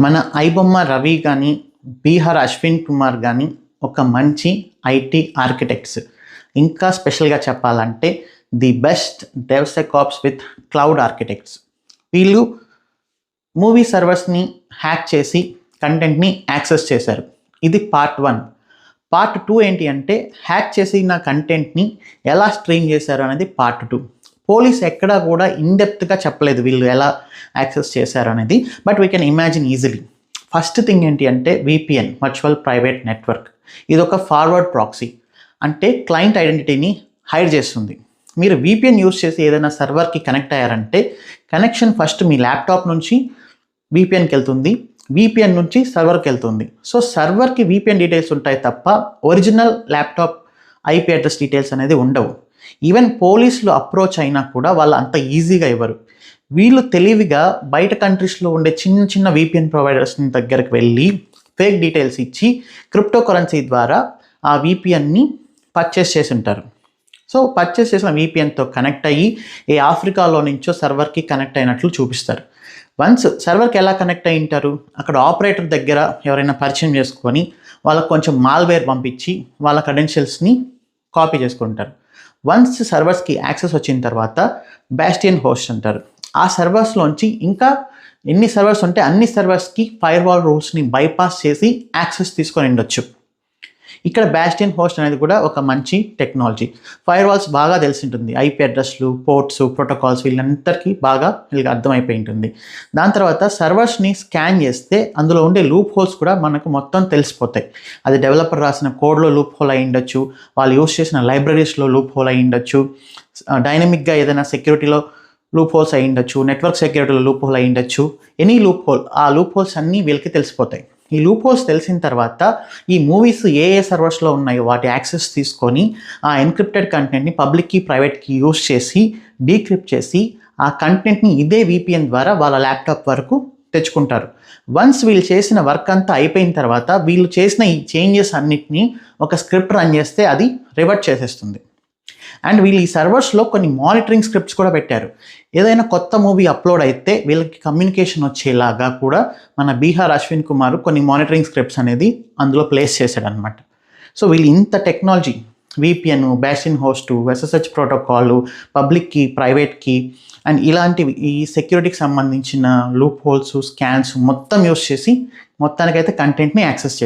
మన ఐబొమ్మ రవి కానీ బీహార్ అశ్విన్ కుమార్ కానీ ఒక మంచి ఐటీ ఆర్కిటెక్ట్స్. ఇంకా స్పెషల్గా చెప్పాలంటే the best DevSecOps with cloud architects. వీళ్ళు మూవీ సర్వర్స్ని హ్యాక్ చేసి కంటెంట్ని యాక్సెస్ చేశారు. ఇది పార్ట్ 1. పార్ట్ 2 ఏంటి అంటే హ్యాక్ చేసిన కంటెంట్ని ఎలా స్ట్రీమ్ చేశారు అనేది పార్ట్ 2. పోలీస్ ఎక్కడా కూడా ఇన్డెప్త్గా చెప్పలేదు వీళ్ళు ఎలా యాక్సెస్ చేశారు అనేది, but we can imagine easily. First thing ఏంటి అంటే విపిఎన్, వర్చువల్ ప్రైవేట్ నెట్వర్క్. ఇది ఒక ఫార్వర్డ్ ప్రాక్సీ, అంటే క్లయింట్ ఐడెంటిటీని హైడ్ చేస్తుంది. మీరు విపిఎన్ యూస్ చేసి ఏదైనా సర్వర్కి కనెక్ట్ అయ్యారంటే కనెక్షన్ ఫస్ట్ మీ ల్యాప్టాప్ నుంచి విపిఎన్కి వెళ్తుంది, విపిఎన్ నుంచి సర్వర్కి వెళ్తుంది. సో సర్వర్కి విపిఎన్ డీటెయిల్స్ ఉంటాయి తప్ప original laptop IP address details అనేది ఉండవు. ఈవెన్ పోలీసులు అప్రోచ్ అయినా కూడా వాళ్ళు అంత ఈజీగా ఇవ్వరు. వీళ్ళు తెలివిగా బయట కంట్రీస్లో ఉండే చిన్న చిన్న విపిఎన్ ప్రొవైడర్స్ దగ్గరికి వెళ్ళి ఫేక్ డీటెయిల్స్ ఇచ్చి క్రిప్టో కరెన్సీ ద్వారా ఆ విపిఎన్ని పర్చేస్ చేసి ఉంటారు. సో పర్చేస్ చేసిన విపిఎన్తో కనెక్ట్ అయ్యి ఏ ఆఫ్రికాలో నుంచో సర్వర్కి కనెక్ట్ అయినట్లు చూపిస్తారు. వన్స్ సర్వర్కి ఎలా కనెక్ట్ అయి ఉంటారు, అక్కడ ఆపరేటర్ దగ్గర ఎవరైనా పరిచయం చేసుకొని వాళ్ళకు కొంచెం మాల్వేర్ పంపించి వాళ్ళ క్రెడెన్షియల్స్ని కాపీ చేసుకుంటారు. వన్స్ సర్వర్స్కి యాక్సెస్ వచ్చిన తర్వాత బాస్టియన్ హోస్ట్ అంటారు. ఆ సర్వర్స్లోంచి ఇంకా ఎన్ని సర్వర్స్ ఉంటే అన్ని సర్వర్స్కి ఫైర్వాల్ రూల్స్ని బైపాస్ చేసి యాక్సెస్ తీసుకొని ఉండొచ్చు. ఇక్కడ బాస్టియన్ హోస్ట్ అనేది కూడా ఒక మంచి టెక్నాలజీ. ఫైర్వాల్స్ బాగా తెలిసి ఉంటుంది, ఐపీ అడ్రస్లు, పోర్ట్స్, ప్రోటోకాల్స్ వీళ్ళందరికీ బాగా వీళ్ళకి అర్థమైపోయి ఉంటుంది. దాని తర్వాత సర్వర్స్ని స్కాన్ చేస్తే అందులో ఉండే లూప్ హోల్స్ కూడా మనకు మొత్తం తెలిసిపోతాయి. అది డెవలపర్ రాసిన కోడ్లో లూప్ హోల్ అయి ఉండొచ్చు, వాళ్ళు యూస్ చేసిన లైబ్రరీస్లో లూప్ హోల్ అయి ఉండొచ్చు, డైనమిక్గా ఏదైనా సెక్యూరిటీలో లూప్ హోల్స్ అయి ఉండొచ్చు, నెట్వర్క్ సెక్యూరిటీలో లూప్ హోల్ అయి ఉండొచ్చు. ఎనీ లూప్ హోల్, ఆ లూప్ హోల్స్ అన్నీ వీళ్ళకి తెలిసిపోతాయి. ఈ లూప్ హోల్స్ తెలిసిన తర్వాత ఈ మూవీస్ ఏ సర్వర్స్లో ఉన్నాయో వాటి యాక్సెస్ తీసుకొని ఆ ఎన్క్రిప్టెడ్ కంటెంట్ని పబ్లిక్కి ప్రైవేట్కి యూస్ చేసి డీక్రిప్ట్ చేసి ఆ కంటెంట్ని ఇదే విపిఎన్ ద్వారా వాళ్ళ ల్యాప్టాప్ వరకు తెచ్చుకుంటారు. వన్స్ వీళ్ళు చేసిన వర్క్ అంతా అయిపోయిన తర్వాత వీళ్ళు చేసిన ఈ చేంజెస్ అన్నిటినీ ఒక స్క్రిప్ట్ రన్ చేస్తే అది రివర్ట్ చేసేస్తుంది. అండ్ వీళ్ళు ఈ సర్వర్స్లో కొన్ని మానిటరింగ్ స్క్రిప్ట్స్ కూడా పెట్టారు. ఏదైనా కొత్త మూవీ అప్లోడ్ అయితే వీళ్ళకి కమ్యూనికేషన్ వచ్చేలాగా కూడా మన బీహార్ అశ్విన్ కుమార్ కొన్ని మానిటరింగ్ స్క్రిప్ట్స్ అనేది అందులో ప్లేస్ చేశాడు అనమాట. సో వీళ్ళు ఇంత technology, VPN, Bastian host, SSH protocol, పబ్లిక్కి ప్రైవేట్కి అండ్ ఇలాంటివి ఈ సెక్యూరిటీకి సంబంధించిన లూప్ హోల్స్, స్కాన్స్ మొత్తం యూస్ చేసి మొత్తానికైతే కంటెంట్ని యాక్సెస్ చేస్తారు.